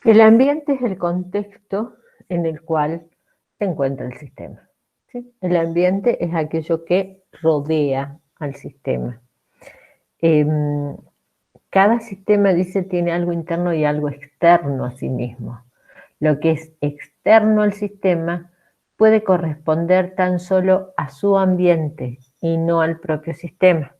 El ambiente es el contexto en el cual se encuentra el sistema, ¿sí? El ambiente es aquello que rodea al sistema. Cada sistema, dice, tiene algo interno y algo externo a sí mismo. Lo que es externo al sistema puede corresponder tan solo a su ambiente y no al propio sistema.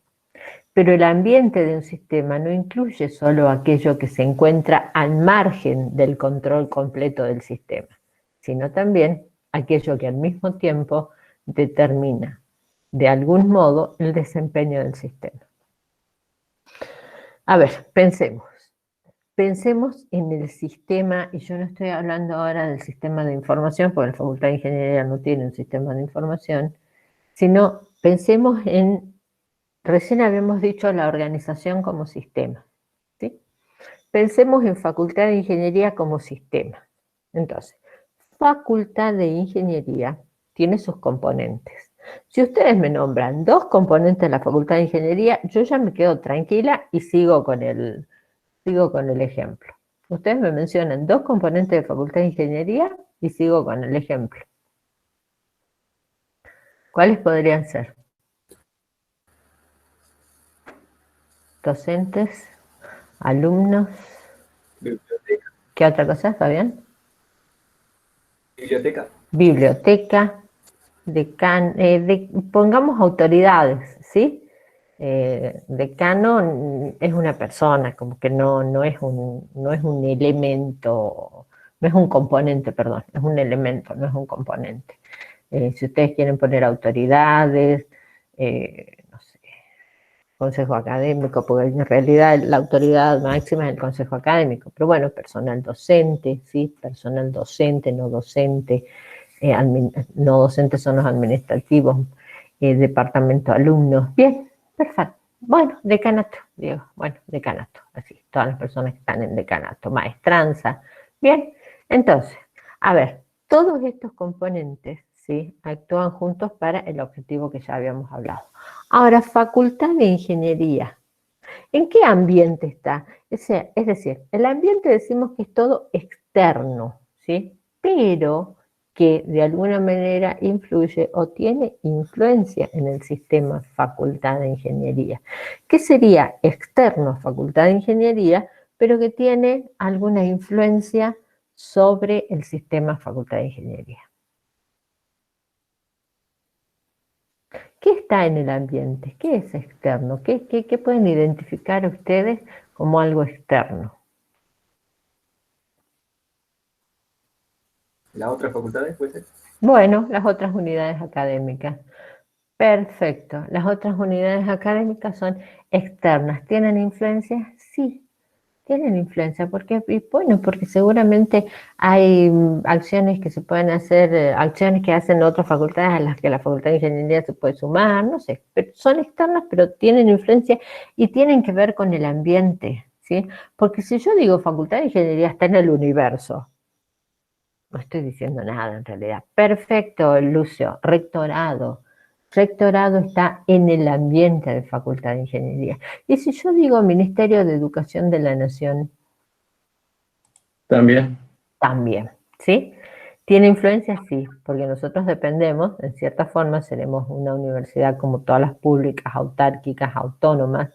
Pero el ambiente de un sistema no incluye solo aquello que se encuentra al margen del control completo del sistema, sino también aquello que al mismo tiempo determina de algún modo el desempeño del sistema. A ver, pensemos. Pensemos en el sistema, y yo no estoy hablando ahora del sistema de información, porque la Facultad de Ingeniería no tiene un sistema de información, sino pensemos en, recién habíamos dicho la organización como sistema, ¿sí? Pensemos en Facultad de Ingeniería como sistema. Entonces, Facultad de Ingeniería tiene sus componentes. Si ustedes me nombran 2 componentes de la Facultad de Ingeniería, yo ya me quedo tranquila y sigo con el ejemplo. Ustedes me mencionan 2 componentes de Facultad de Ingeniería y sigo con el ejemplo. ¿Cuáles podrían ser? Docentes, alumnos. Biblioteca. ¿Qué otra cosa, Fabián? Biblioteca. Biblioteca, pongamos autoridades, ¿sí? Decano es una persona, como que no es un elemento, no es un componente, perdón, es un elemento, no es un componente. Si ustedes quieren poner autoridades, no sé, consejo académico, porque en realidad la autoridad máxima es el consejo académico, pero bueno, personal docente, ¿sí? Personal docente, no docente, no docentes son los administrativos, departamento de alumnos, bien, perfecto. Bueno, decanato, digo, bueno, decanato, así, todas las personas que están en decanato, maestranza, bien. Entonces, a ver, todos estos componentes, ¿sí? Actúan juntos para el objetivo que ya habíamos hablado. Ahora, Facultad de Ingeniería, ¿en qué ambiente está? Es decir, el ambiente decimos que es todo externo, ¿sí? Pero que de alguna manera influye o tiene influencia en el sistema Facultad de Ingeniería. ¿Qué sería externo Facultad de Ingeniería, pero que tiene alguna influencia sobre el sistema Facultad de Ingeniería? ¿Qué está en el ambiente? ¿Qué es externo? ¿Qué pueden identificar ustedes como algo externo? Las otras facultades, puede ser. Bueno, las otras unidades académicas. Perfecto. Las otras unidades académicas son externas. ¿Tienen influencia? Sí, tienen influencia. ¿Por qué? Y bueno, porque seguramente hay acciones que se pueden hacer, acciones que hacen otras facultades a las que la Facultad de Ingeniería se puede sumar, no sé. Pero son externas, pero tienen influencia y tienen que ver con el ambiente, ¿sí? Porque si yo digo Facultad de Ingeniería está en el universo, no estoy diciendo nada en realidad. Perfecto, Lucio. Rectorado. Rectorado está en el ambiente de Facultad de Ingeniería. Y si yo digo Ministerio de Educación de la Nación, También. también, ¿sí? ¿Tiene influencia? Sí, porque nosotros dependemos, en cierta forma, seremos una universidad como todas las públicas, autárquicas, autónomas,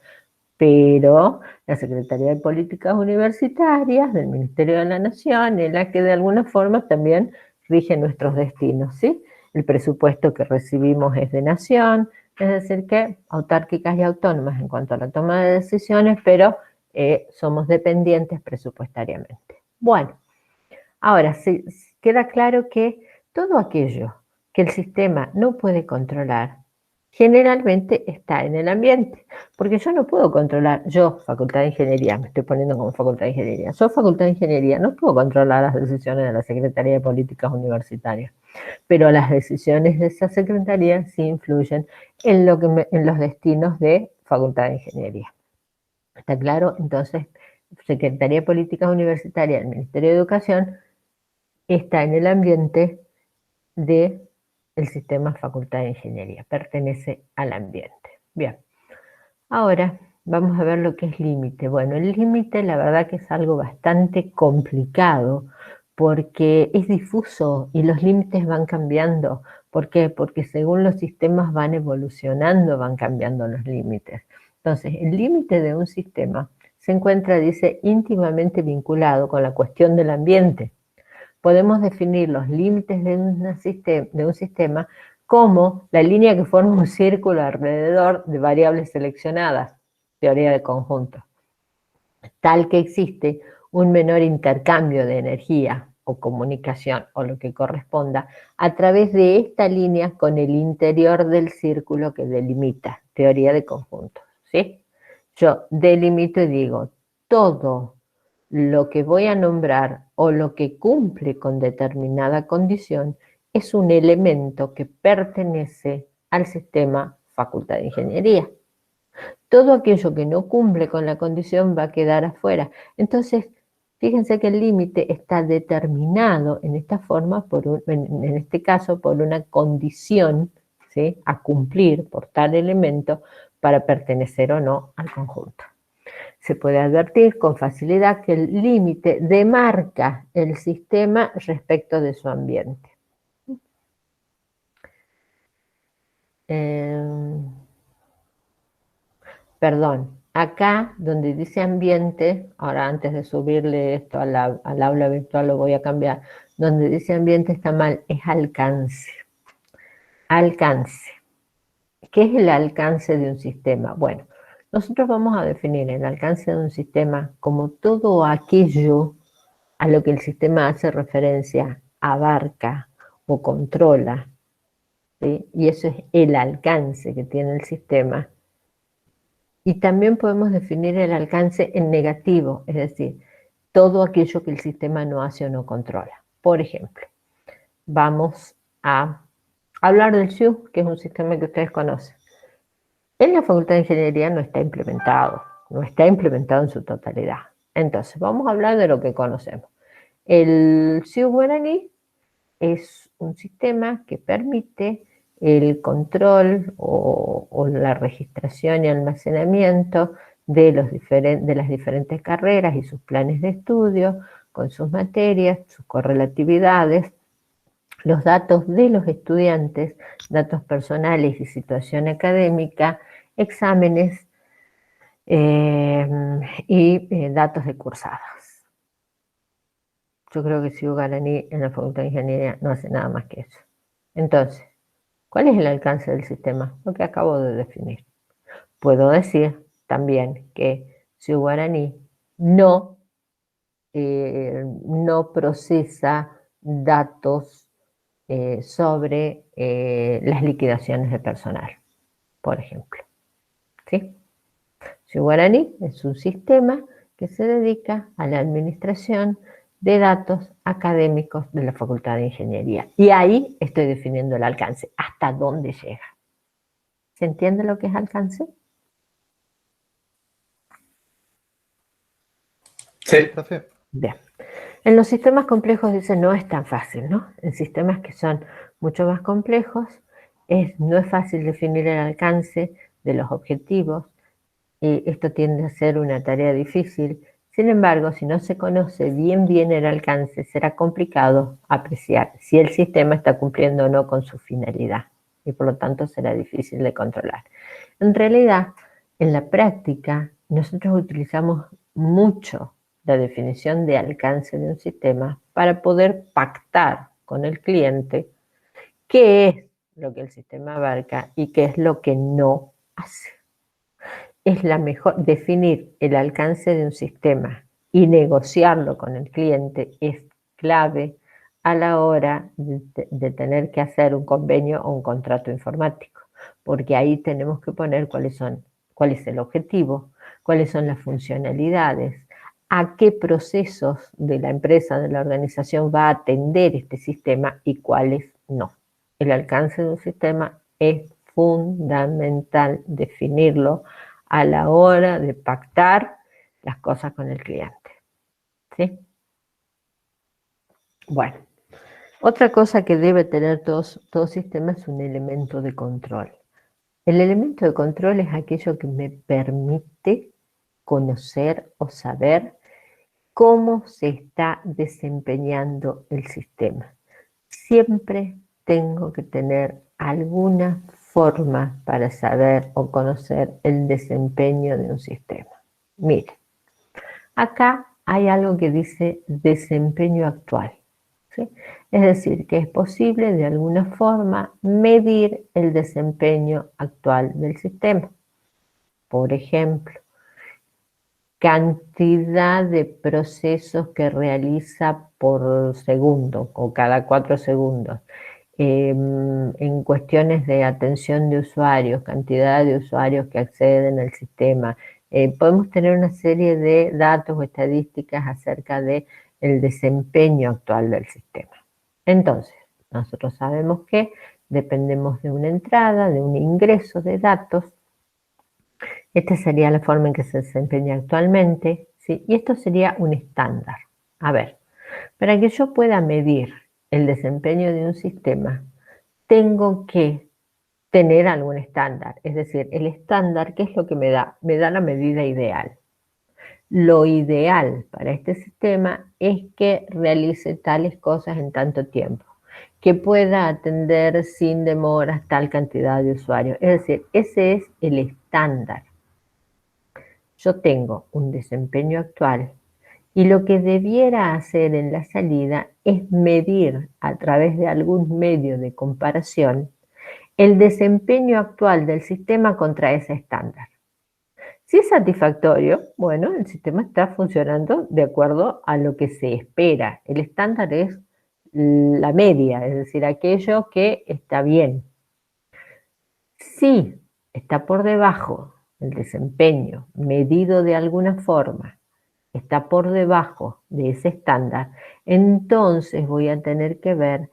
pero la Secretaría de Políticas Universitarias del Ministerio de la Nación es la que de alguna forma también rige nuestros destinos, ¿sí? El presupuesto que recibimos es de nación, es decir que autárquicas y autónomas en cuanto a la toma de decisiones, pero somos dependientes presupuestariamente. Bueno, ahora sí, queda claro que todo aquello que el sistema no puede controlar, generalmente está en el ambiente, porque yo no puedo controlar, yo, Facultad de Ingeniería, me estoy poniendo como Facultad de Ingeniería, yo, Facultad de Ingeniería, no puedo controlar las decisiones de la Secretaría de Políticas Universitarias, pero las decisiones de esa Secretaría sí influyen en los destinos de Facultad de Ingeniería. ¿Está claro? Entonces, Secretaría de Políticas Universitarias del Ministerio de Educación está en el ambiente del sistema Facultad de Ingeniería, pertenece al ambiente. Bien, ahora vamos a ver lo que es límite. Bueno, el límite la verdad que es algo bastante complicado porque es difuso y los límites van cambiando. ¿Por qué? Porque según los sistemas van evolucionando, van cambiando los límites. Entonces, el límite de un sistema se encuentra, dice, íntimamente vinculado con la cuestión del ambiente. Podemos definir los límites de un sistema como la línea que forma un círculo alrededor de variables seleccionadas, teoría de conjuntos, tal que existe un menor intercambio de energía o comunicación o lo que corresponda a través de esta línea con el interior del círculo que delimita, teoría de conjuntos, ¿sí? Yo delimito y digo, todo lo que voy a nombrar o lo que cumple con determinada condición es un elemento que pertenece al sistema Facultad de Ingeniería. Todo aquello que no cumple con la condición va a quedar afuera. Entonces, fíjense que el límite está determinado en esta forma, en este caso, por una condición, ¿sí?, a cumplir por tal elemento para pertenecer o no al conjunto. Se puede advertir con facilidad que el límite demarca el sistema respecto de su ambiente. Perdón, acá donde dice ambiente, ahora antes de subirle esto al aula virtual lo voy a cambiar, donde dice ambiente está mal, es alcance. Alcance. ¿Qué es el alcance de un sistema? Bueno, nosotros vamos a definir el alcance de un sistema como todo aquello a lo que el sistema hace referencia, abarca o controla, ¿sí? Y eso es el alcance que tiene el sistema. Y también podemos definir el alcance en negativo, es decir, todo aquello que el sistema no hace o no controla. Por ejemplo, vamos a hablar del SIU, que es un sistema que ustedes conocen. En la Facultad de Ingeniería no está implementado en su totalidad. Entonces, vamos a hablar de lo que conocemos. El SIU guaraní es un sistema que permite el control o la registración y almacenamiento de las diferentes carreras y sus planes de estudio, con sus materias, sus correlatividades, los datos de los estudiantes, datos personales y situación académica, exámenes y datos de cursadas. Yo creo que SIU Guaraní en la Facultad de Ingeniería no hace nada más que eso. Entonces, ¿cuál es el alcance del sistema? Lo que acabo de definir. Puedo decir también que SIU Guaraní no procesa datos sobre las liquidaciones de personal, por ejemplo. ¿Sí? SIU Guaraní es un sistema que se dedica a la administración de datos académicos de la Facultad de Ingeniería. Y ahí estoy definiendo el alcance, hasta dónde llega. ¿Se entiende lo que es alcance? Sí. Profe. Bien. En los sistemas complejos dice no es tan fácil, ¿no? En sistemas que son mucho más complejos no es fácil definir el alcance de los objetivos y esto tiende a ser una tarea difícil. Sin embargo, si no se conoce bien el alcance, será complicado apreciar si el sistema está cumpliendo o no con su finalidad y por lo tanto será difícil de controlar. En realidad, en la práctica, nosotros utilizamos mucho la definición de alcance de un sistema para poder pactar con el cliente qué es lo que el sistema abarca y qué es lo que no hace. Es la mejor, definir el alcance de un sistema y negociarlo con el cliente es clave a la hora de tener que hacer un convenio o un contrato informático, porque ahí tenemos que poner cuál es el objetivo, cuáles son las funcionalidades, a qué procesos de la empresa, de la organización va a atender este sistema y cuáles no. El alcance de un sistema es fundamental definirlo a la hora de pactar las cosas con el cliente. ¿Sí? Bueno, otra cosa que debe tener todo sistema es un elemento de control. El elemento de control es aquello que me permite conocer o saber cómo se está desempeñando el sistema. Siempre tengo que tener alguna forma para saber o conocer el desempeño de un sistema. Mire, acá hay algo que dice desempeño actual, ¿sí? Es decir, que es posible de alguna forma medir el desempeño actual del sistema. Por ejemplo, cantidad de procesos que realiza por segundo o cada 4 segundos. En cuestiones de atención de usuarios, cantidad de usuarios que acceden al sistema. Podemos tener una serie de datos o estadísticas acerca del desempeño actual del sistema. Entonces, nosotros sabemos que dependemos de una entrada, de un ingreso de datos. Esta sería la forma en que se desempeña actualmente, ¿sí? Y esto sería un estándar. A ver, para que yo pueda medir el desempeño de un sistema, tengo que tener algún estándar. Es decir, el estándar, ¿qué es lo que me da? Me da la medida ideal. Lo ideal para este sistema es que realice tales cosas en tanto tiempo, que pueda atender sin demoras tal cantidad de usuarios. Es decir, ese es el estándar. Yo tengo un desempeño actual y lo que debiera hacer en la salida es medir a través de algún medio de comparación el desempeño actual del sistema contra ese estándar. Si es satisfactorio, bueno, el sistema está funcionando de acuerdo a lo que se espera. El estándar es la media, es decir, aquello que está bien. Si está por debajo el desempeño medido de alguna forma, está por debajo de ese estándar, entonces voy a tener que ver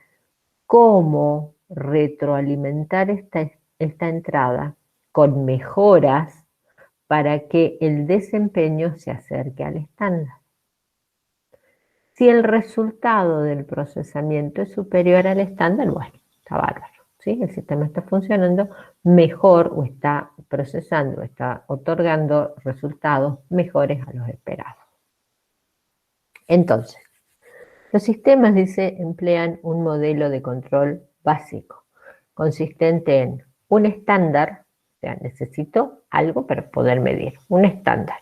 cómo retroalimentar esta entrada con mejoras para que el desempeño se acerque al estándar. Si el resultado del procesamiento es superior al estándar, bueno, está bárbaro, ¿sí? El sistema está funcionando mejor o está procesando, está otorgando resultados mejores a los esperados. Entonces, los sistemas, dice, emplean un modelo de control básico, consistente en un estándar, o sea, necesito algo para poder medir, un estándar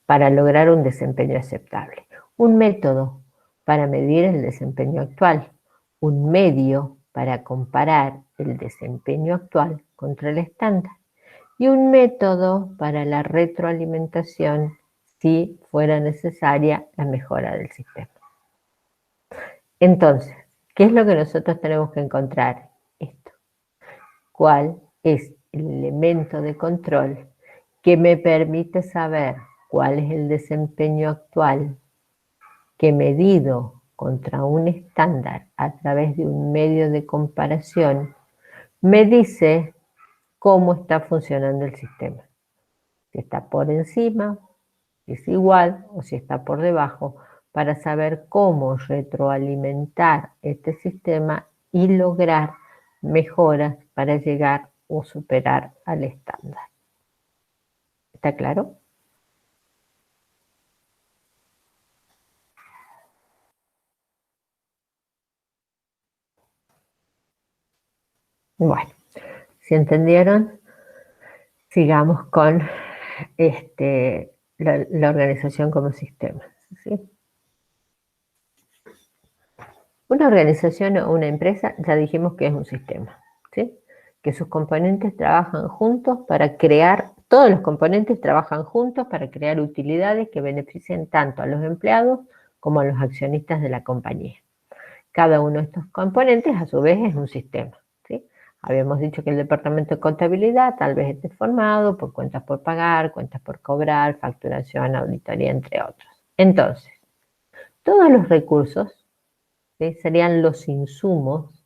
para lograr un desempeño aceptable, un método para medir el desempeño actual, un medio para comparar el desempeño actual contra el estándar y un método para la retroalimentación si fuera necesaria la mejora del sistema. Entonces, ¿qué es lo que nosotros tenemos que encontrar? Esto. ¿Cuál es el elemento de control que me permite saber cuál es el desempeño actual que medido contra un estándar a través de un medio de comparación me dice cómo está funcionando el sistema? Si está por encima, si es igual o si está por debajo, para saber cómo retroalimentar este sistema y lograr mejoras para llegar o superar al estándar. ¿Está claro? Bueno, si entendieron, sigamos con la organización como sistema, ¿sí? Una organización o una empresa, ya dijimos que es un sistema, ¿sí? Que sus componentes trabajan juntos para crear, todos los componentes trabajan juntos para crear utilidades que beneficien tanto a los empleados como a los accionistas de la compañía. Cada uno de estos componentes, a su vez, es un sistema, ¿sí? Habíamos dicho que el departamento de contabilidad tal vez esté formado por cuentas por pagar, cuentas por cobrar, facturación, auditoría, entre otros. Entonces, todos los recursos, ¿sí?, serían los insumos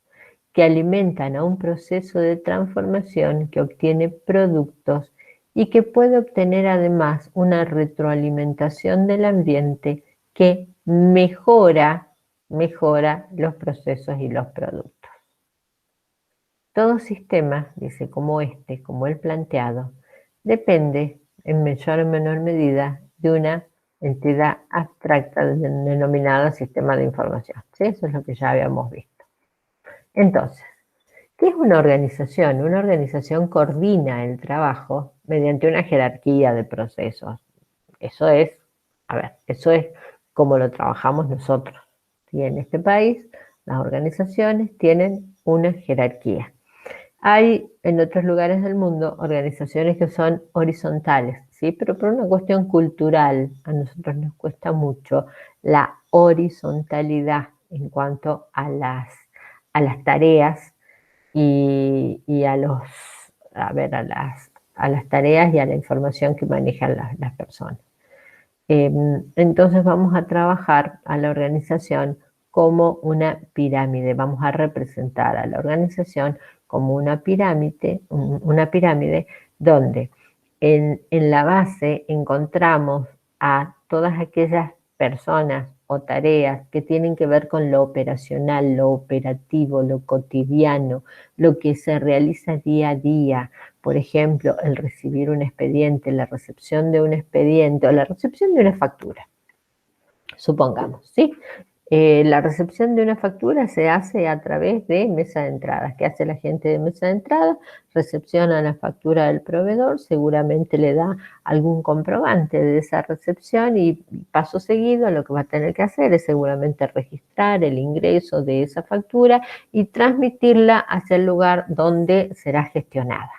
que alimentan a un proceso de transformación que obtiene productos y que puede obtener además una retroalimentación del ambiente que mejora los procesos y los productos. todo sistema, dice, como este, como el planteado, depende en mayor o menor medida de una entidad abstracta denominada sistema de información. ¿Sí? Eso es lo que ya habíamos visto. Entonces, ¿qué es una organización? Una organización coordina el trabajo mediante una jerarquía de procesos. Eso es, a ver, eso es como lo trabajamos nosotros. ¿Sí? En este país, las organizaciones tienen una jerarquía. Hay en otros lugares del mundo organizaciones que son horizontales, ¿sí? Pero por una cuestión cultural, a nosotros nos cuesta mucho la horizontalidad en cuanto a las tareas y a las tareas y a la información que manejan las personas. Entonces vamos a trabajar a la organización como una pirámide, vamos a representar a la organización como una pirámide donde en la base encontramos a todas aquellas personas o tareas que tienen que ver con lo operacional, lo operativo, lo cotidiano, lo que se realiza día a día. Por ejemplo, el recibir un expediente, la recepción de un expediente o la recepción de una factura, supongamos, ¿sí? La recepción de una factura se hace a través de mesa de entradas. ¿Qué hace la gente de mesa de entrada? Recepciona la factura del proveedor, seguramente le da algún comprobante de esa recepción y paso seguido lo que va a tener que hacer es seguramente registrar el ingreso de esa factura y transmitirla hacia el lugar donde será gestionada.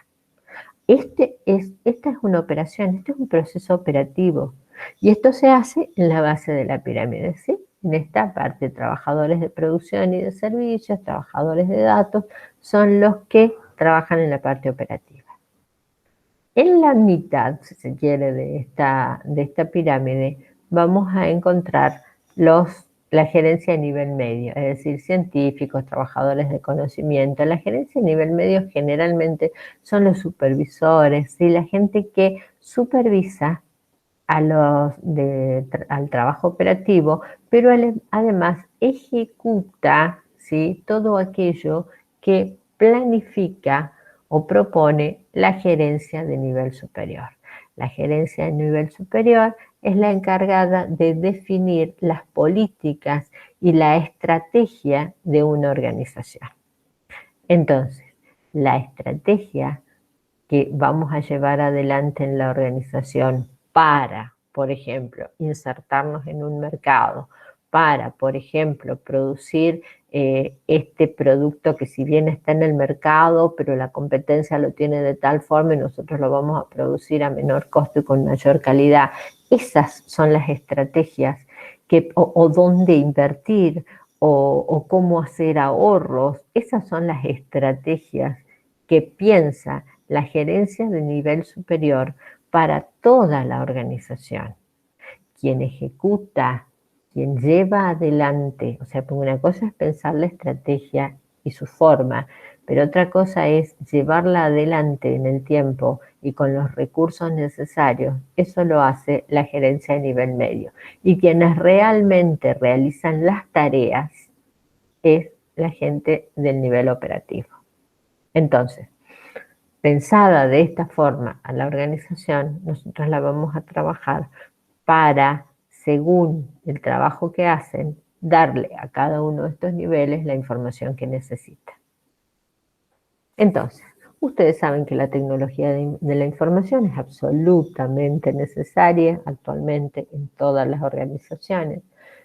Esta es una operación, este es un proceso operativo y esto se hace en la base de la pirámide, ¿sí? En esta parte, trabajadores de producción y de servicios, trabajadores de datos, son los que trabajan en la parte operativa. En la mitad, si se quiere, de esta pirámide, vamos a encontrar la gerencia a nivel medio, es decir, científicos, trabajadores de conocimiento. La gerencia a nivel medio generalmente son los supervisores y la gente que supervisa al trabajo operativo, pero además ejecuta, ¿sí?, todo aquello que planifica o propone la gerencia de nivel superior. La gerencia de nivel superior es la encargada de definir las políticas y la estrategia de una organización. Entonces, la estrategia que vamos a llevar adelante en la organización para, por ejemplo, insertarnos en un mercado, para, por ejemplo, producir este producto que si bien está en el mercado, pero la competencia lo tiene de tal forma y nosotros lo vamos a producir a menor costo y con mayor calidad. Esas son las estrategias o dónde invertir o cómo hacer ahorros. Esas son las estrategias que piensa la gerencia de nivel superior para toda la organización. Quien ejecuta, quien lleva adelante, o sea, una cosa es pensar la estrategia y su forma, pero otra cosa es llevarla adelante en el tiempo y con los recursos necesarios. Eso lo hace la gerencia de nivel medio. Y quienes realmente realizan las tareas es la gente del nivel operativo. Entonces, pensada de esta forma a la organización, nosotros la vamos a trabajar para, según el trabajo que hacen, darle a cada uno de estos niveles la información que necesita. Entonces, ustedes saben que la tecnología de la información es absolutamente necesaria actualmente en todas las organizaciones.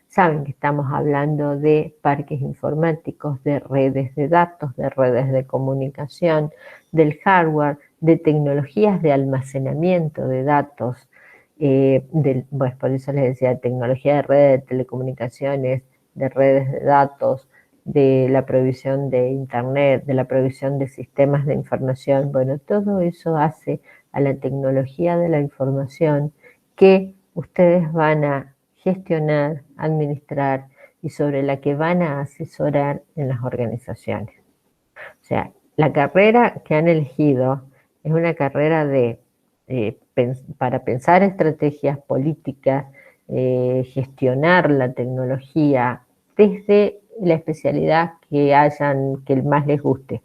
Saben que estamos hablando de parques informáticos, de redes de datos, de redes de comunicación, del hardware, de tecnologías de almacenamiento de datos, pues por eso les decía, tecnología de redes de telecomunicaciones, de redes de datos, de la provisión de Internet, de la provisión de sistemas de información. Bueno, todo eso hace a la tecnología de la información que ustedes van a gestionar, administrar y sobre la que van a asesorar en las organizaciones. O sea, la carrera que han elegido es una carrera para pensar estrategias políticas, gestionar la tecnología desde la especialidad que más les guste.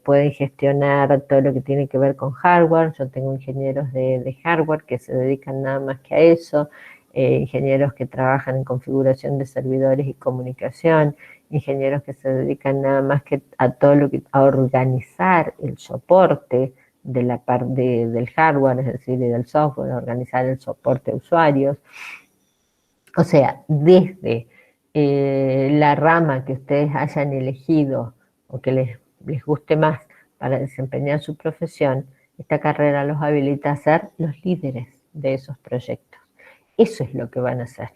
Pueden gestionar todo lo que tiene que ver con hardware. Yo tengo ingenieros de hardware que se dedican nada más que a eso, ingenieros que trabajan en configuración de servidores y comunicación, ingenieros que se dedican nada más que a todo lo que a organizar el soporte de la parte del hardware, es decir, del software, organizar el soporte a usuarios. O sea, desde la rama que ustedes hayan elegido o que les guste más para desempeñar su profesión, esta carrera los habilita a ser los líderes de esos proyectos. Eso es lo que van a hacer.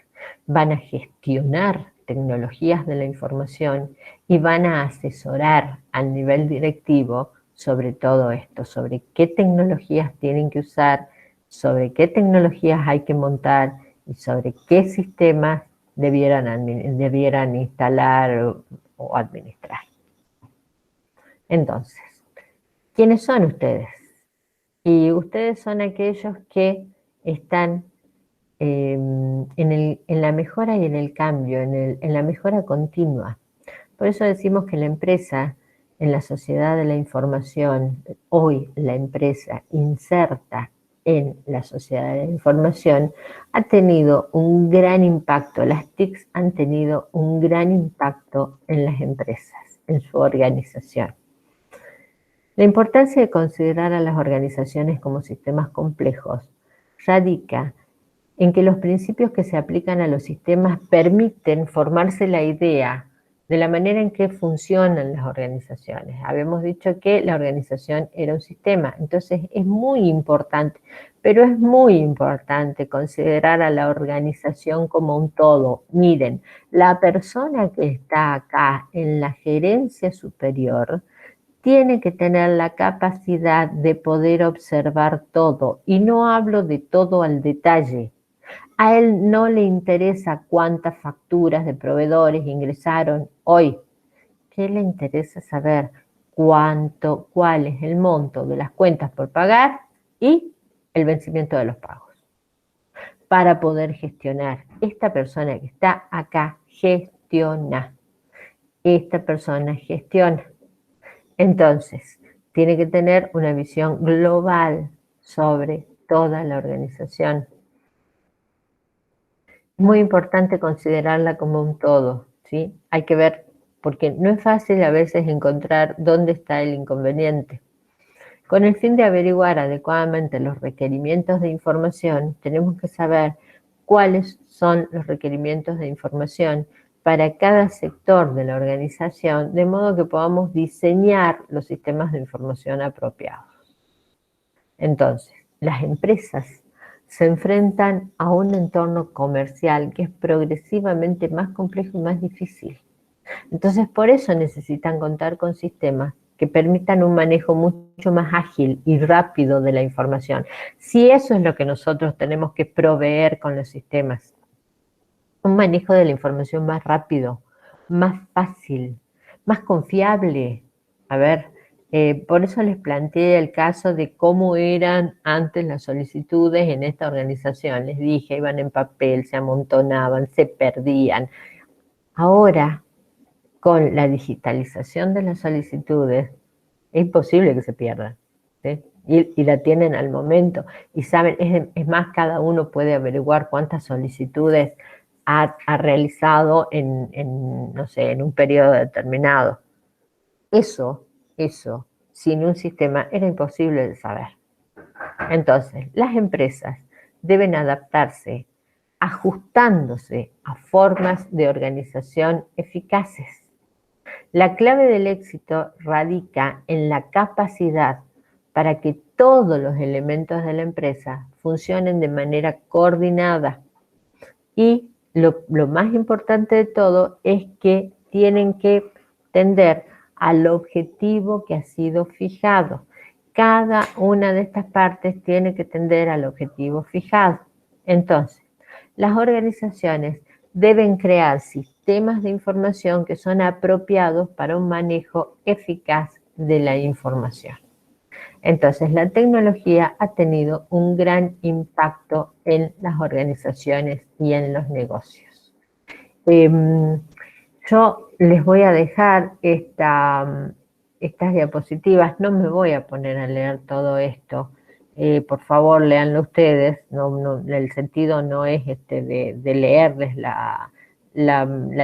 Van a gestionar tecnologías de la información y van a asesorar al nivel directivo sobre todo esto, sobre qué tecnologías tienen que usar, sobre qué tecnologías hay que montar y sobre qué sistemas debieran instalar o administrar. Entonces, ¿quiénes son ustedes? Y ustedes son aquellos que están en la mejora y en el cambio, en la mejora continua. Por eso decimos que la empresa, en la sociedad de la información, hoy la empresa inserta en la sociedad de la información, ha tenido un gran impacto, las TICs han tenido un gran impacto en las empresas, en su organización. La importancia de considerar a las organizaciones como sistemas complejos radica en que los principios que se aplican a los sistemas permiten formarse la idea de la manera en que funcionan las organizaciones. Habíamos dicho que la organización era un sistema, entonces es muy importante, pero es muy importante considerar a la organización como un todo. Miren, la persona que está acá en la gerencia superior tiene que tener la capacidad de poder observar todo, y no hablo de todo al detalle. A él no le interesa cuántas facturas de proveedores ingresaron hoy. ¿Qué le interesa saber? Cuál es el monto de las cuentas por pagar y el vencimiento de los pagos. Para poder gestionar, esta persona que está acá gestiona. Esta persona gestiona. Entonces, tiene que tener una visión global sobre toda la organización. Es muy importante considerarla como un todo, ¿sí? Hay que ver, porque no es fácil a veces encontrar dónde está el inconveniente. Con el fin de averiguar adecuadamente los requerimientos de información, tenemos que saber cuáles son los requerimientos de información para cada sector de la organización, de modo que podamos diseñar los sistemas de información apropiados. Entonces, las empresas se enfrentan a un entorno comercial que es progresivamente más complejo y más difícil. Entonces, por eso necesitan contar con sistemas que permitan un manejo mucho más ágil y rápido de la información. Si eso es lo que nosotros tenemos que proveer con los sistemas, un manejo de la información más rápido, más fácil, más confiable. A ver, por eso les planteé el caso de cómo eran antes las solicitudes en esta organización. Les dije, iban en papel, se amontonaban, se perdían. Ahora, con la digitalización de las solicitudes, es imposible que se pierdan, ¿sí? Y la tienen al momento. Y saben, es más, cada uno puede averiguar cuántas solicitudes ha realizado no sé, en un periodo determinado. Eso, sin un sistema era imposible de saber. Entonces, las empresas deben adaptarse ajustándose a formas de organización eficaces. La clave del éxito radica en la capacidad para que todos los elementos de la empresa funcionen de manera coordinada. Y lo más importante de todo es que tienen que tender al objetivo que ha sido fijado. Cada una de estas partes tiene que tender al objetivo fijado. Entonces, las organizaciones deben crear sistemas de información que son apropiados para un manejo eficaz de la información. Entonces, la tecnología ha tenido un gran impacto en las organizaciones y en los negocios. Yo les voy a dejar estas diapositivas, no me voy a poner a leer todo esto. Por favor, léanlo ustedes. El sentido no es de leerles la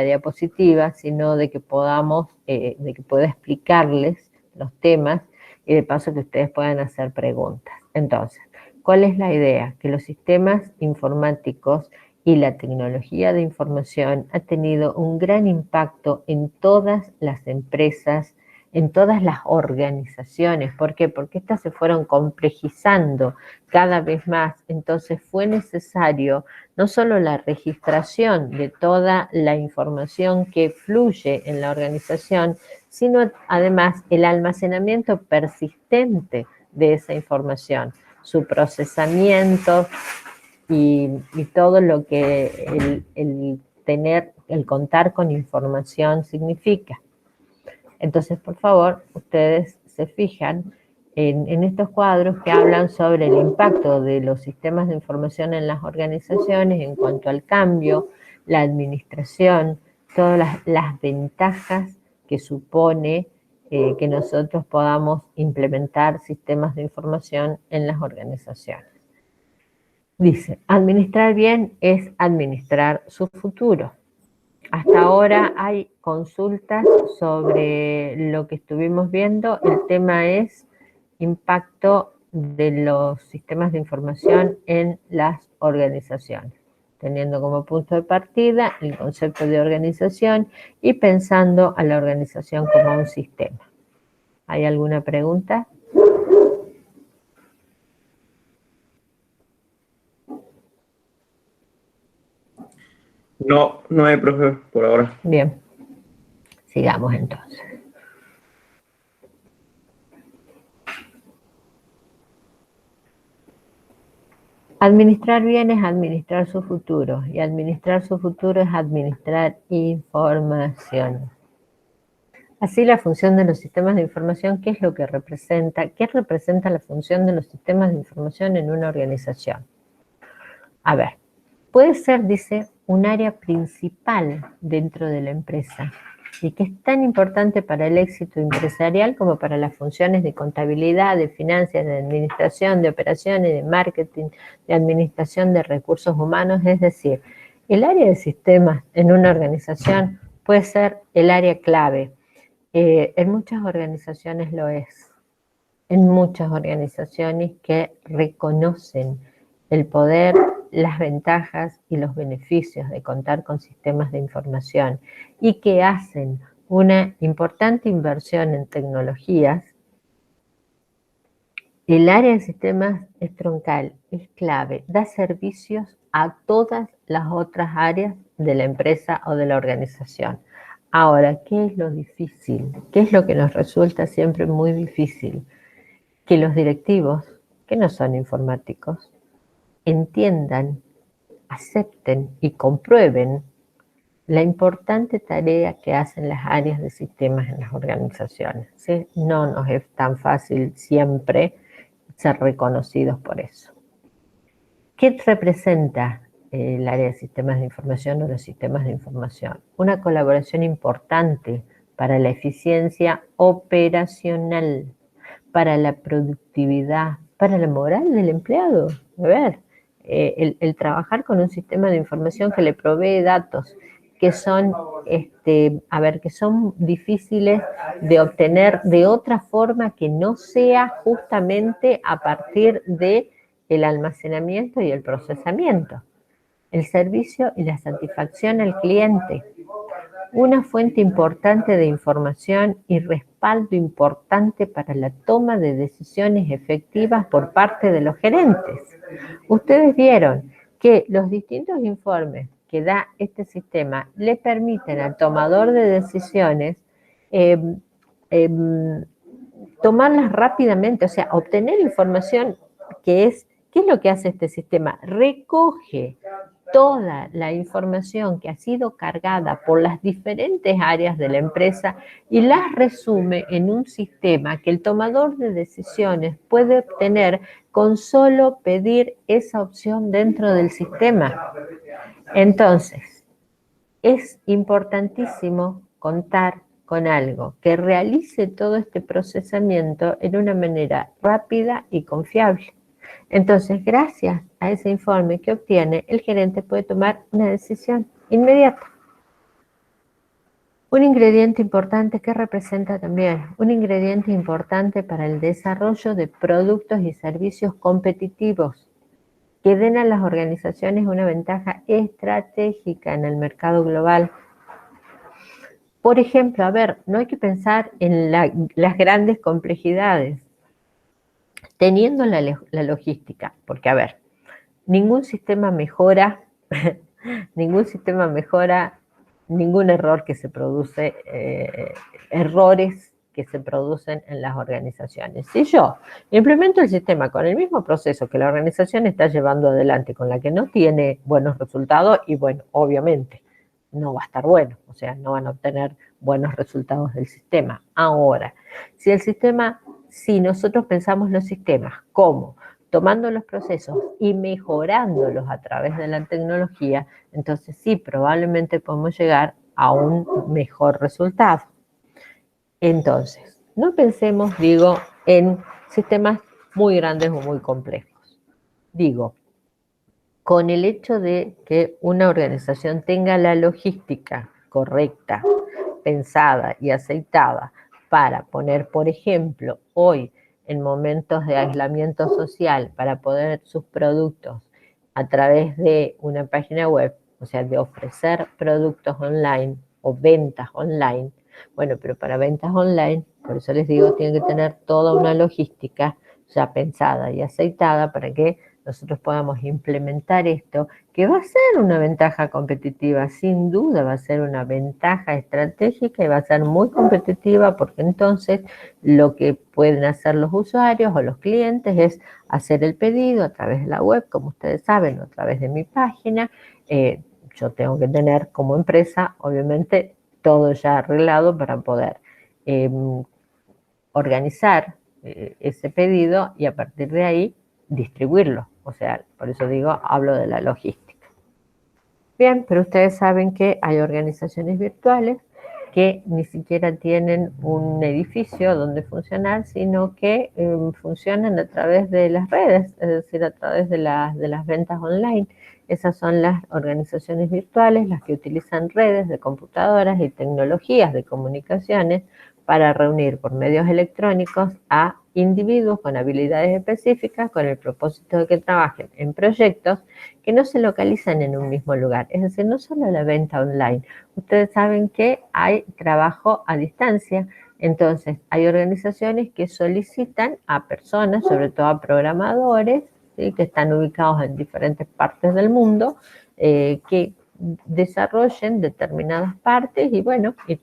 diapositiva, sino de que de que pueda explicarles los temas y de paso que ustedes puedan hacer preguntas. Entonces, ¿cuál es la idea? Que los sistemas informáticos y la tecnología de información ha tenido un gran impacto en todas las empresas, en todas las organizaciones. ¿Por qué? Porque estas se fueron complejizando cada vez más. Entonces fue necesario no solo la registración de toda la información que fluye en la organización, sino además el almacenamiento persistente de esa información, su procesamiento y todo lo que el contar con información significa. Entonces, por favor, ustedes se fijan en estos cuadros que hablan sobre el impacto de los sistemas de información en las organizaciones en cuanto al cambio, la administración, todas las ventajas que supone que nosotros podamos implementar sistemas de información en las organizaciones. Dice, administrar bien es administrar su futuro. Hasta ahora hay consultas sobre lo que estuvimos viendo. El tema es impacto de los sistemas de información en las organizaciones, teniendo como punto de partida el concepto de organización y pensando a la organización como un sistema. ¿Hay alguna pregunta? No, no hay, profe, por ahora. Bien, sigamos entonces. Administrar bien es administrar su futuro, y administrar su futuro es administrar información. Así, la función de los sistemas de información, ¿qué es lo que representa? ¿Qué representa la función de los sistemas de información en una organización? A ver, puede ser, dice, un área principal dentro de la empresa y que es tan importante para el éxito empresarial como para las funciones de contabilidad, de finanzas, de administración, de operaciones, de marketing, de administración de recursos humanos. Es decir, el área de sistemas en una organización puede ser el área clave. En muchas organizaciones lo es. En muchas organizaciones que reconocen el poder, las ventajas y los beneficios de contar con sistemas de información y que hacen una importante inversión en tecnologías, el área de sistemas es troncal, es clave, da servicios a todas las otras áreas de la empresa o de la organización. Ahora, ¿qué es lo difícil? ¿Qué es lo que nos resulta siempre muy difícil? Que los directivos, que no son informáticos, entiendan, acepten y comprueben la importante tarea que hacen las áreas de sistemas en las organizaciones. ¿Sí? No nos es tan fácil siempre ser reconocidos por eso. ¿Qué representa el área de sistemas de información o los sistemas de información? Una colaboración importante para la eficiencia operacional, para la productividad, para la moral del empleado. A ver, el trabajar con un sistema de información que le provee datos que son, que son difíciles de obtener de otra forma que no sea justamente a partir de el almacenamiento y el procesamiento, el servicio y la satisfacción al cliente, una fuente importante de información y respaldo importante para la toma de decisiones efectivas por parte de los gerentes. Ustedes vieron que los distintos informes que da este sistema le permiten al tomador de decisiones tomarlas rápidamente, o sea, obtener información ¿qué es lo que hace este sistema? Recoge toda la información que ha sido cargada por las diferentes áreas de la empresa y las resume en un sistema que el tomador de decisiones puede obtener con solo pedir esa opción dentro del sistema. Entonces, es importantísimo contar con algo que realice todo este procesamiento en una manera rápida y confiable. Entonces, gracias a ese informe que obtiene, el gerente puede tomar una decisión inmediata. Un ingrediente importante que representa también, un ingrediente importante para el desarrollo de productos y servicios competitivos que den a las organizaciones una ventaja estratégica en el mercado global. Por ejemplo, a ver, no hay que pensar en las grandes complejidades, teniendo la logística, porque a ver, ningún sistema mejora, ningún sistema mejora ningún error que se produce, errores que se producen en las organizaciones. Si yo implemento el sistema con el mismo proceso que la organización está llevando adelante, con la que no tiene buenos resultados, y bueno, obviamente no va a estar bueno, o sea, no van a obtener buenos resultados del sistema. Ahora, si nosotros pensamos los sistemas como tomando los procesos y mejorándolos a través de la tecnología, entonces sí, probablemente podemos llegar a un mejor resultado. Entonces, no pensemos, digo, en sistemas muy grandes o muy complejos. Digo, con el hecho de que una organización tenga la logística correcta, pensada y aceitada para poner, por ejemplo, hoy en momentos de aislamiento social, para poner sus productos a través de una página web, o sea, de ofrecer productos online o ventas online. Bueno, pero para ventas online, por eso les digo, tienen que tener toda una logística ya pensada y aceitada para que nosotros podamos implementar esto, que va a ser una ventaja competitiva, sin duda va a ser una ventaja estratégica y va a ser muy competitiva, porque entonces lo que pueden hacer los usuarios o los clientes es hacer el pedido a través de la web, como ustedes saben, o a través de mi página. Yo tengo que tener como empresa, obviamente, todo ya arreglado para poder organizar ese pedido y a partir de ahí distribuirlo. O sea, por eso digo, hablo de la logística. Bien, pero ustedes saben que hay organizaciones virtuales que ni siquiera tienen un edificio donde funcionar, sino que funcionan a través de las redes, es decir, a través de las ventas online. Esas son las organizaciones virtuales, las que utilizan redes de computadoras y tecnologías de comunicaciones para reunir por medios electrónicos a individuos con habilidades específicas con el propósito de que trabajen en proyectos que no se localizan en un mismo lugar. Es decir, no solo la venta online. Ustedes saben que hay trabajo a distancia, entonces hay organizaciones que solicitan a personas, sobre todo a programadores, ¿sí?, que están ubicados en diferentes partes del mundo, que desarrollen determinadas partes y bueno, y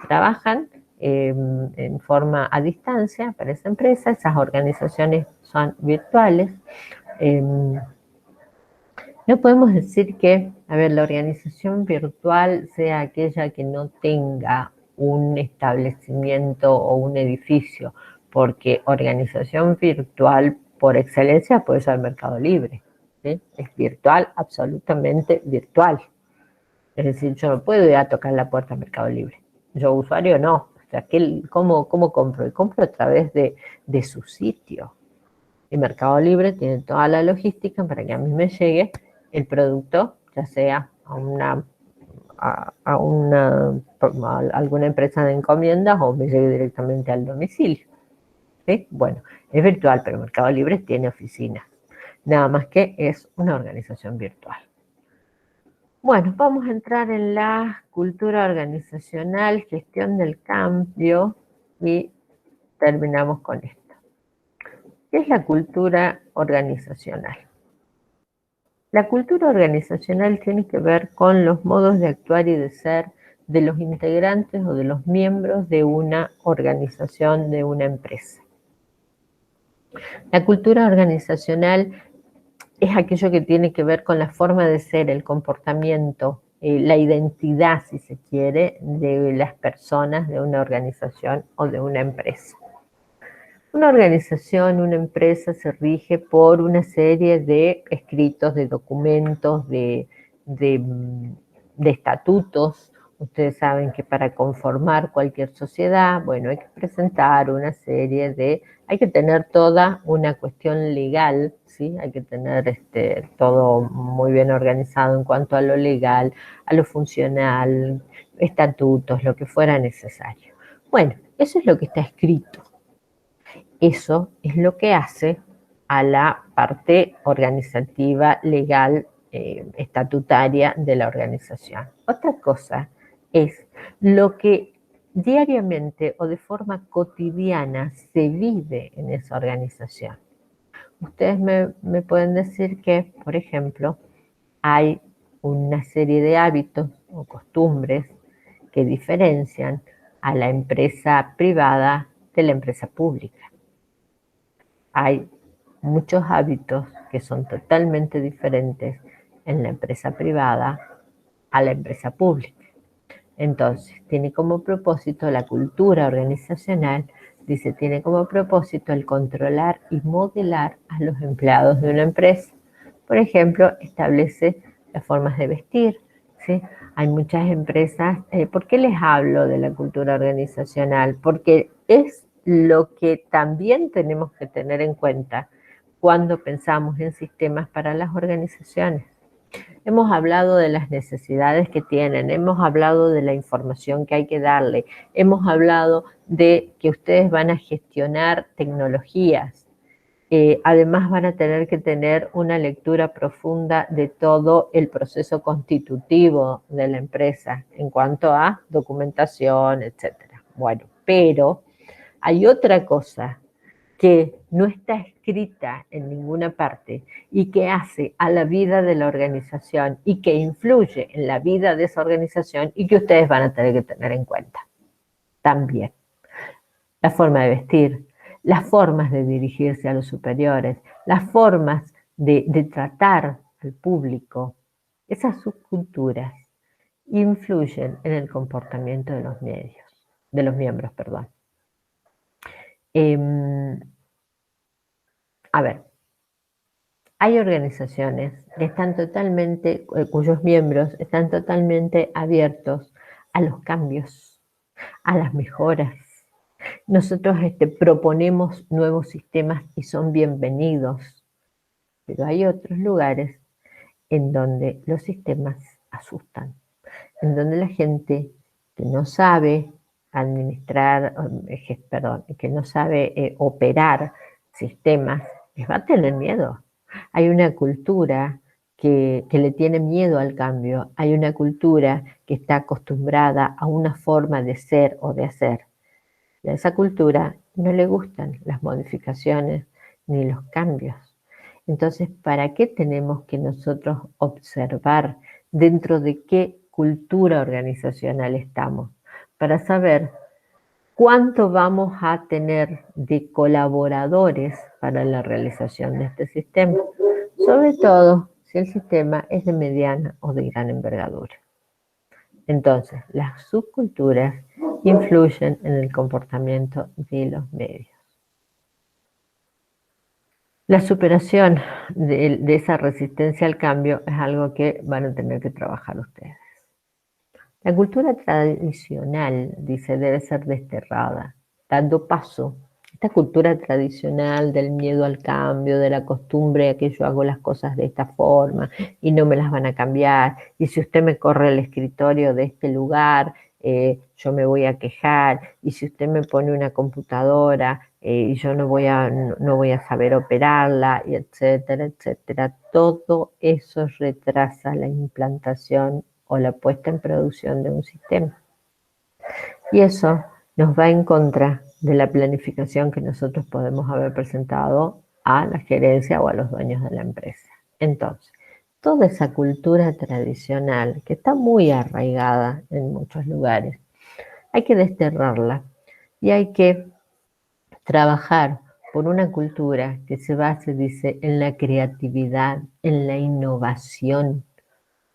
trabajan en forma a distancia para esa empresa. Esas organizaciones son virtuales. No podemos decir que, a ver, la organización virtual sea aquella que no tenga un establecimiento o un edificio, porque organización virtual por excelencia puede ser Mercado Libre, ¿sí? Es virtual, absolutamente virtual. Es decir, yo no puedo ir a tocar la puerta a Mercado Libre. Yo, usuario, no. O sea, ¿cómo compro? Y compro a través de su sitio. Y Mercado Libre tiene toda la logística para que a mí me llegue el producto, ya sea a alguna empresa de encomiendas o me llegue directamente al domicilio. ¿Sí? Bueno, es virtual, pero Mercado Libre tiene oficinas. Nada más que es una organización virtual. Bueno, vamos a entrar en la cultura organizacional, gestión del cambio y terminamos con esto. ¿Qué es la cultura organizacional? La cultura organizacional tiene que ver con los modos de actuar y de ser de los integrantes o de los miembros de una organización, de una empresa. La cultura organizacional es aquello que tiene que ver con la forma de ser, el comportamiento, la identidad, si se quiere, de las personas de una organización o de una empresa. Una organización, una empresa se rige por una serie de escritos, de documentos, de de estatutos. Ustedes saben que para conformar cualquier sociedad, bueno, hay que presentar una serie de, hay que tener toda una cuestión legal, ¿sí? Hay que tener todo muy bien organizado en cuanto a lo legal, a lo funcional, estatutos, lo que fuera necesario. Bueno, eso es lo que está escrito. Eso es lo que hace a la parte organizativa, legal, estatutaria de la organización. Otra cosa es lo que diariamente o de forma cotidiana se vive en esa organización. Ustedes me pueden decir que, por ejemplo, hay una serie de hábitos o costumbres que diferencian a la empresa privada de la empresa pública. Hay muchos hábitos que son totalmente diferentes en la empresa privada a la empresa pública. Entonces, tiene como propósito la cultura organizacional, dice, tiene como propósito el controlar y modelar a los empleados de una empresa. Por ejemplo, establece las formas de vestir, ¿sí? Hay muchas empresas, ¿por qué les hablo de la cultura organizacional? Porque es lo que también tenemos que tener en cuenta cuando pensamos en sistemas para las organizaciones. Hemos hablado de las necesidades que tienen, hemos hablado de la información que hay que darle, hemos hablado de que ustedes van a gestionar tecnologías. Además van a tener que tener una lectura profunda de todo el proceso constitutivo de la empresa en cuanto a documentación, etcétera. Bueno, pero hay otra cosa que no está escrita en ninguna parte y que hace a la vida de la organización y que influye en la vida de esa organización y que ustedes van a tener que tener en cuenta también. La forma de vestir, las formas de dirigirse a los superiores, las formas de tratar al público, esas subculturas influyen en el comportamiento de los miembros, perdón. A ver, hay organizaciones que están totalmente, cuyos miembros están totalmente abiertos a los cambios, a las mejoras. Nosotros proponemos nuevos sistemas y son bienvenidos, pero hay otros lugares en donde los sistemas asustan, en donde la gente que no sabe administrar, perdón, que no sabe operar sistemas, les va a tener miedo. Hay una cultura que le tiene miedo al cambio, hay una cultura que está acostumbrada a una forma de ser o de hacer. Y a esa cultura no le gustan las modificaciones ni los cambios. Entonces, ¿para qué tenemos que nosotros observar dentro de qué cultura organizacional estamos? Para saber cuánto vamos a tener de colaboradores para la realización de este sistema, sobre todo si el sistema es de mediana o de gran envergadura. Entonces, las subculturas influyen en el comportamiento de los medios. La superación de esa resistencia al cambio es algo que van a tener que trabajar ustedes. La cultura tradicional, dice, debe ser desterrada, dando paso. Esta cultura tradicional del miedo al cambio, de la costumbre a que yo hago las cosas de esta forma y no me las van a cambiar, y si usted me corre el escritorio de este lugar, yo me voy a quejar, y si usted me pone una computadora y yo no voy a saber operarla, y etcétera, etcétera. Todo eso retrasa la implantación o la puesta en producción de un sistema. Y eso nos va en contra de la planificación que nosotros podemos haber presentado a la gerencia o a los dueños de la empresa. Entonces, toda esa cultura tradicional que está muy arraigada en muchos lugares, hay que desterrarla y hay que trabajar por una cultura que se base, dice, en la creatividad, en la innovación.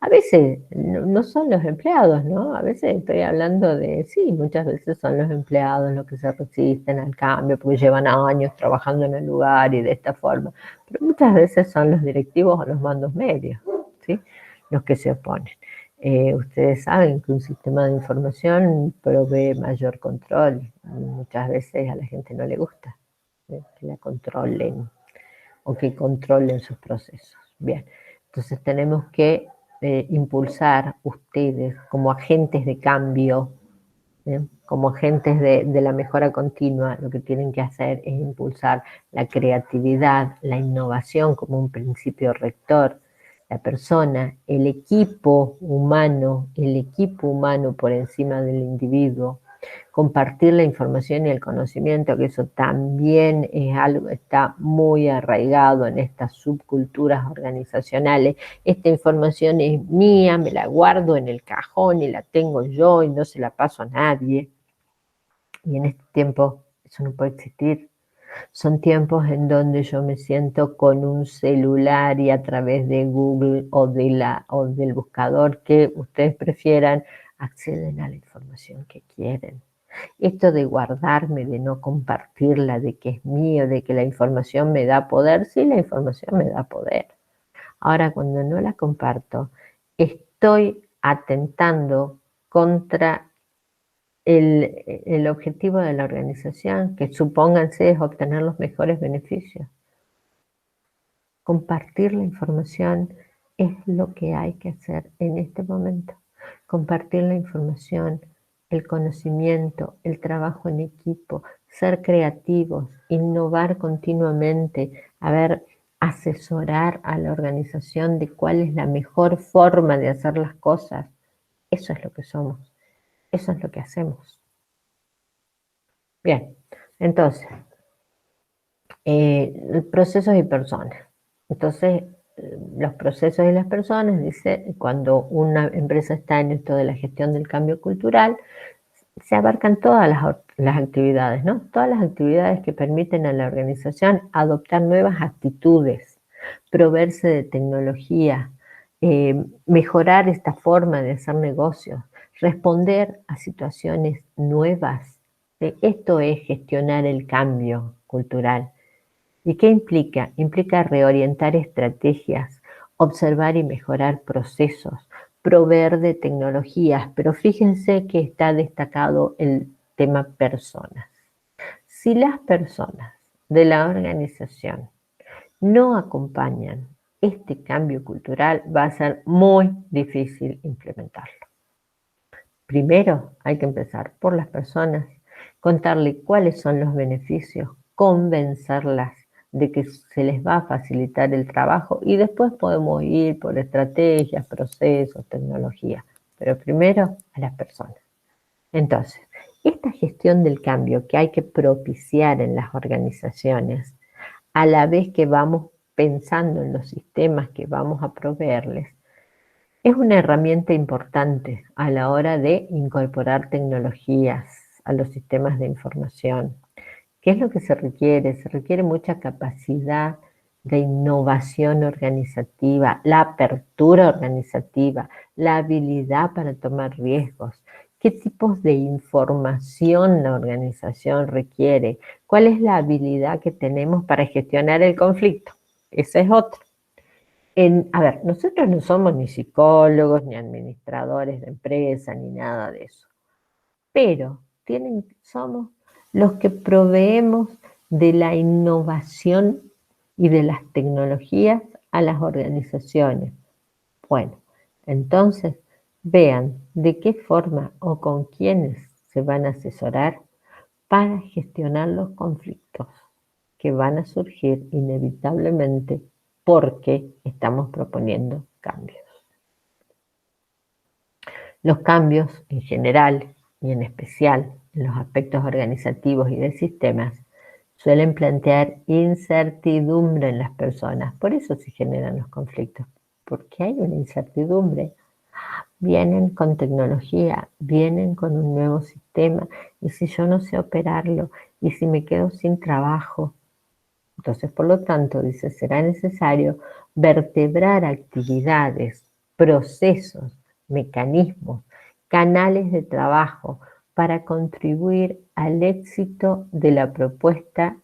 A veces no son los empleados, ¿no? A veces estoy hablando de, sí, muchas veces son los empleados los que se resisten al cambio porque llevan años trabajando en el lugar y de esta forma, pero muchas veces son los directivos o los mandos medios, ¿sí? Los que se oponen. Ustedes saben que un sistema de información provee mayor control. Muchas veces a la gente no le gusta que la controlen o que controlen sus procesos. Bien, entonces tenemos que impulsar ustedes como agentes de cambio, como agentes de la mejora continua. Lo que tienen que hacer es impulsar la creatividad, la innovación como un principio rector, la persona, el equipo humano por encima del individuo, compartir la información y el conocimiento, que eso también es algo que está muy arraigado en estas subculturas organizacionales. Esta información es mía, me la guardo en el cajón y la tengo yo y no se la paso a nadie. Y en este tiempo eso no puede existir. Son tiempos en donde yo me siento con un celular y a través de Google o del buscador que ustedes prefieran, acceden a la información que quieren. Esto de guardarme, de no compartirla, de que es mío, de que la información me da poder, sí, la información me da poder. Ahora, cuando no la comparto, estoy atentando contra el objetivo de la organización, que supónganse es obtener los mejores beneficios. Compartir la información es lo que hay que hacer en este momento. Compartir la información, el conocimiento, el trabajo en equipo, ser creativos, innovar continuamente, asesorar a la organización de cuál es la mejor forma de hacer las cosas. Eso es lo que somos, eso es lo que hacemos. Bien, entonces, procesos y personas. Entonces, los procesos y las personas, dice, cuando una empresa está en esto de la gestión del cambio cultural, se abarcan todas las actividades, ¿no? Todas las actividades que permiten a la organización adoptar nuevas actitudes, proveerse de tecnología, mejorar esta forma de hacer negocios, responder a situaciones nuevas. Esto es gestionar el cambio cultural. ¿Y qué implica? Implica reorientar estrategias, observar y mejorar procesos, proveer de tecnologías, pero fíjense que está destacado el tema personas. Si las personas de la organización no acompañan este cambio cultural, va a ser muy difícil implementarlo. Primero hay que empezar por las personas, contarle cuáles son los beneficios, convencerlas de que se les va a facilitar el trabajo y después podemos ir por estrategias, procesos, tecnología, pero primero a las personas. Entonces, esta gestión del cambio que hay que propiciar en las organizaciones, a la vez que vamos pensando en los sistemas que vamos a proveerles, es una herramienta importante a la hora de incorporar tecnologías a los sistemas de información. ¿Qué es lo que se requiere? Se requiere mucha capacidad de innovación organizativa, la apertura organizativa, la habilidad para tomar riesgos. ¿Qué tipos de información la organización requiere? ¿Cuál es la habilidad que tenemos para gestionar el conflicto? Esa es otra. Nosotros no somos ni psicólogos, ni administradores de empresa, ni nada de eso, pero somos los que proveemos de la innovación y de las tecnologías a las organizaciones. Bueno, entonces vean de qué forma o con quiénes se van a asesorar para gestionar los conflictos que van a surgir inevitablemente porque estamos proponiendo cambios. Los cambios en general y en especial en los aspectos organizativos y de sistemas suelen plantear incertidumbre en las personas. Por eso se generan los conflictos, porque hay una incertidumbre. Vienen con tecnología, vienen con un nuevo sistema, y si yo no sé operarlo, y si me quedo sin trabajo. Entonces, por lo tanto, dice, será necesario vertebrar actividades, procesos, mecanismos, canales de trabajo para contribuir al éxito de la propuesta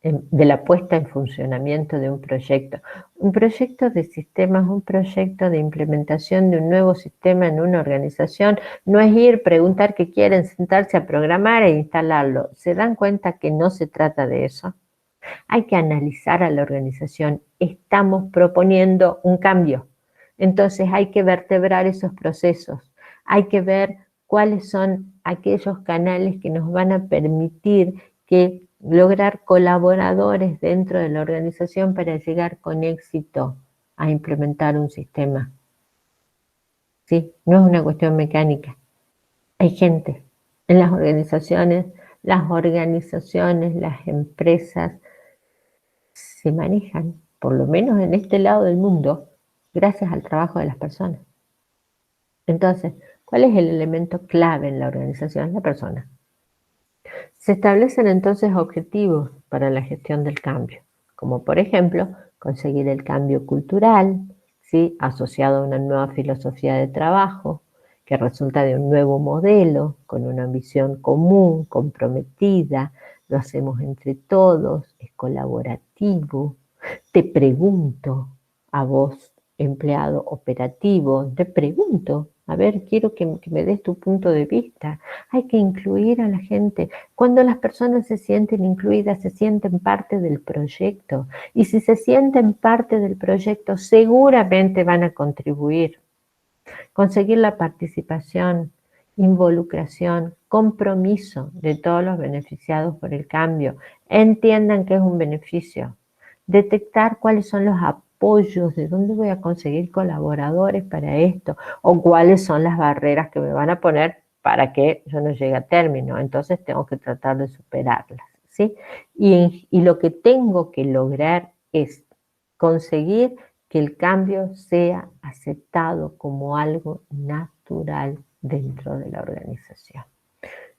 de la puesta en funcionamiento de un proyecto. Un proyecto de sistemas, un proyecto de implementación de un nuevo sistema en una organización, no es ir, preguntar qué quieren, sentarse a programar e instalarlo. ¿Se dan cuenta que no se trata de eso? Hay que analizar a la organización. Estamos proponiendo un cambio. Entonces hay que vertebrar esos procesos. Hay que ver cuáles son aquellos canales que nos van a permitir que lograr colaboradores dentro de la organización para llegar con éxito a implementar un sistema. ¿Sí? No es una cuestión mecánica. Hay gente en las organizaciones, las empresas se manejan, por lo menos en este lado del mundo, gracias al trabajo de las personas. Entonces, ¿cuál es el elemento clave en la organización? La persona. Se establecen entonces objetivos para la gestión del cambio, como por ejemplo, conseguir el cambio cultural, ¿sí? Asociado a una nueva filosofía de trabajo, que resulta de un nuevo modelo, con una visión común, comprometida, lo hacemos entre todos, es colaborativo. Te pregunto a vos, empleado operativo, te pregunto, a ver, quiero que me des tu punto de vista. Hay que incluir a la gente. Cuando las personas se sienten incluidas, se sienten parte del proyecto. Y si se sienten parte del proyecto, seguramente van a contribuir. Conseguir la participación, involucración, compromiso de todos los beneficiados por el cambio. Entiendan que es un beneficio. Detectar cuáles son los apoyos, de dónde voy a conseguir colaboradores para esto, o cuáles son las barreras que me van a poner para que yo no llegue a término. Entonces tengo que tratar de superarlas, ¿sí? Y lo que tengo que lograr es conseguir que el cambio sea aceptado como algo natural dentro de la organización.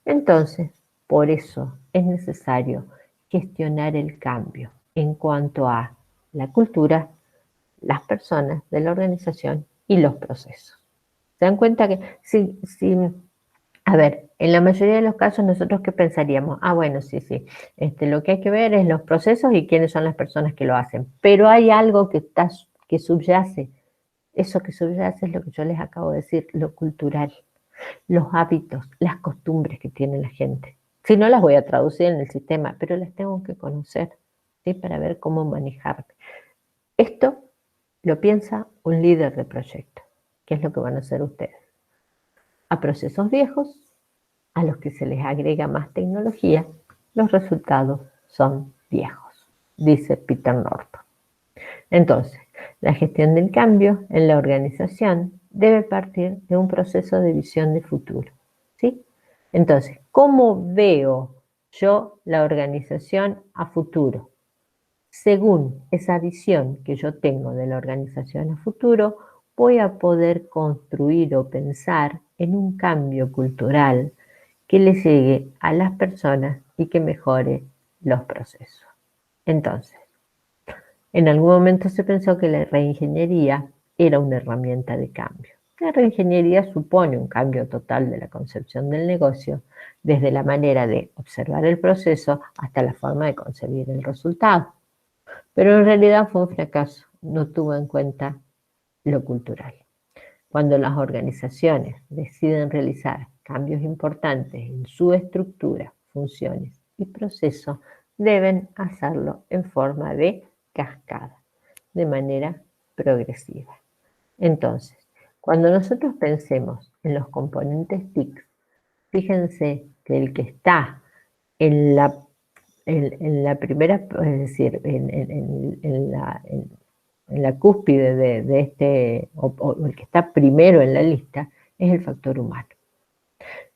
Entonces, por eso es necesario gestionar el cambio en cuanto a la cultura, las personas de la organización y los procesos. ¿Se dan cuenta que a ver, en la mayoría de los casos nosotros qué pensaríamos? Ah, bueno, sí, lo que hay que ver es los procesos y quiénes son las personas que lo hacen. Pero hay algo que subyace. Eso que subyace es lo que yo les acabo de decir, lo cultural, los hábitos, las costumbres que tiene la gente. Si no las voy a traducir en el sistema, pero las tengo que conocer, ¿sí? Para ver cómo manejarme. Esto lo piensa un líder de proyecto. ¿Qué es lo que van a hacer ustedes? A procesos viejos, a los que se les agrega más tecnología, los resultados son viejos, dice Peter Norton. Entonces, la gestión del cambio en la organización debe partir de un proceso de visión de futuro, ¿sí? Entonces, ¿cómo veo yo la organización a futuro? Según esa visión que yo tengo de la organización a futuro, voy a poder construir o pensar en un cambio cultural que le llegue a las personas y que mejore los procesos. Entonces, en algún momento se pensó que la reingeniería era una herramienta de cambio. La reingeniería supone un cambio total de la concepción del negocio, desde la manera de observar el proceso hasta la forma de concebir el resultado. Pero en realidad fue un fracaso, no tuvo en cuenta lo cultural. Cuando las organizaciones deciden realizar cambios importantes en su estructura, funciones y procesos, deben hacerlo en forma de cascada, de manera progresiva. Entonces, cuando nosotros pensemos en los componentes TIC, fíjense que el que está en la primera, es decir, en la cúspide de este, o el que está primero en la lista, es el factor humano.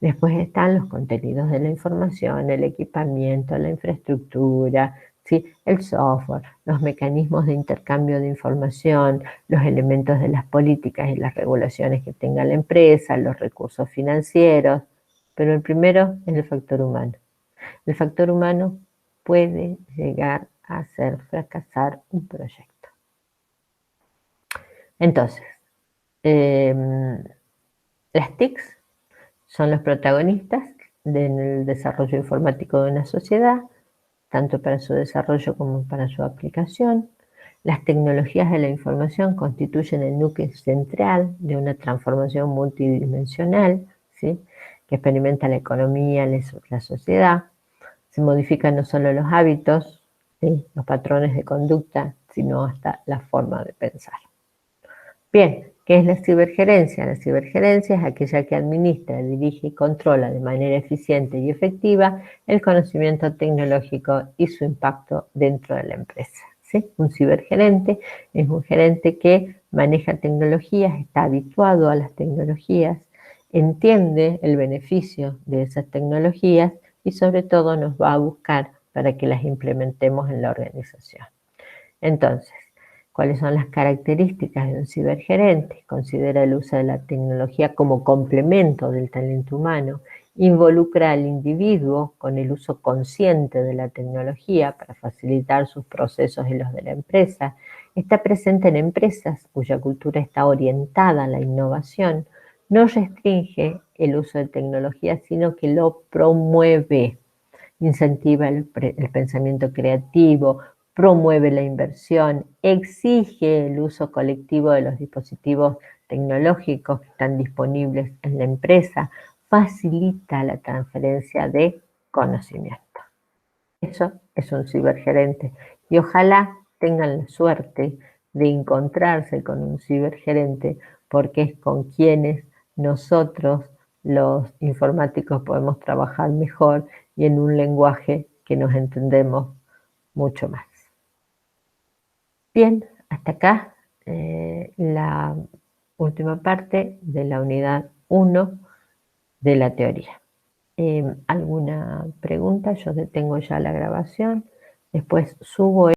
Después están los contenidos de la información, el equipamiento, la infraestructura, ¿sí? El software, los mecanismos de intercambio de información, los elementos de las políticas y las regulaciones que tenga la empresa, los recursos financieros, pero el primero es el factor humano. El factor humano puede llegar a hacer fracasar un proyecto. Entonces, las TICs son los protagonistas del desarrollo informático de una sociedad, tanto para su desarrollo como para su aplicación. Las tecnologías de la información constituyen el núcleo central de una transformación multidimensional, ¿sí?, que experimenta la economía, la sociedad. Se modifican no solo los hábitos, ¿sí?, los patrones de conducta, sino hasta la forma de pensar. Bien, ¿qué es la cibergerencia? La cibergerencia es aquella que administra, dirige y controla de manera eficiente y efectiva el conocimiento tecnológico y su impacto dentro de la empresa, ¿sí? Un cibergerente es un gerente que maneja tecnologías, está habituado a las tecnologías, entiende el beneficio de esas tecnologías y sobre todo nos va a buscar para que las implementemos en la organización. Entonces, ¿cuáles son las características de un cibergerente? Considera el uso de la tecnología como complemento del talento humano, involucra al individuo con el uso consciente de la tecnología para facilitar sus procesos y los de la empresa, está presente en empresas cuya cultura está orientada a la innovación, no restringe el uso de tecnología, sino que lo promueve, incentiva el pensamiento creativo, promueve la inversión, exige el uso colectivo de los dispositivos tecnológicos que están disponibles en la empresa, facilita la transferencia de conocimiento. Eso es un cibergerente y ojalá tengan la suerte de encontrarse con un cibergerente, porque es con quienes nosotros los informáticos podemos trabajar mejor y en un lenguaje que nos entendemos mucho más. Bien, hasta acá la última parte de la unidad 1 de la teoría. ¿Alguna pregunta? Yo detengo ya la grabación, después subo